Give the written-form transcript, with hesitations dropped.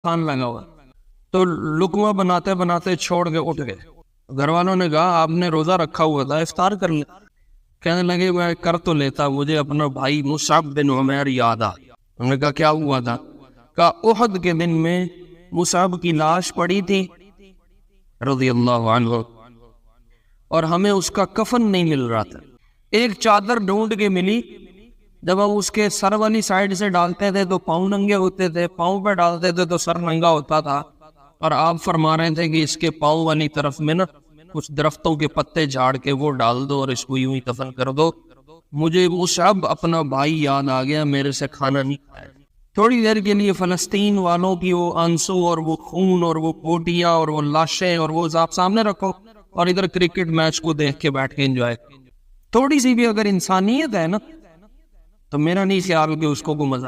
کھان لگا ہوا، تو لقمہ بناتے بناتے چھوڑ کے اٹھ گئے. گھر والوں نے کہا آپ نے روزہ رکھا ہوا تھا، افطار کر لیں. کہنے لگے میں کر تو لیتا، مجھے اپنا بھائی مصعب بن عمیر یاد آ. انہوں نے کہا کیا ہوا تھا؟ کہا احد کے دن میں مصعب کی لاش پڑی تھی رضی اللہ عنہ، اور ہمیں اس کا کفن نہیں مل رہا تھا. ایک چادر ڈھونڈ کے ملی، جب ہم اس کے سر والی سائڈ سے ڈالتے تھے تو پاؤں ننگے ہوتے تھے، پاؤں پہ ڈالتے تھے تو سر ننگا ہوتا تھا. اور آپ فرما رہے تھے کہ اس کے پاؤں والی طرف میں نا کچھ درختوں کے پتے جھاڑ کے وہ ڈال دو اور اس کو یوں ہی دفن کر دو. مجھے مصعب اپنا بھائی یاد آ گیا، میرے سے کھانا نہیں کھایا. تھوڑی دیر کے لیے فلسطین والوں کی وہ آنسو اور وہ خون اور وہ بوٹیاں اور وہ لاشیں اور وہ آپ سامنے رکھو، اور ادھر کرکٹ میچ کو دیکھ کے بیٹھ کے انجوائے. تھوڑی سی بھی اگر انسانیت ہے نا تو میرا نہیں خیال کہ اس کو کوئی مزہ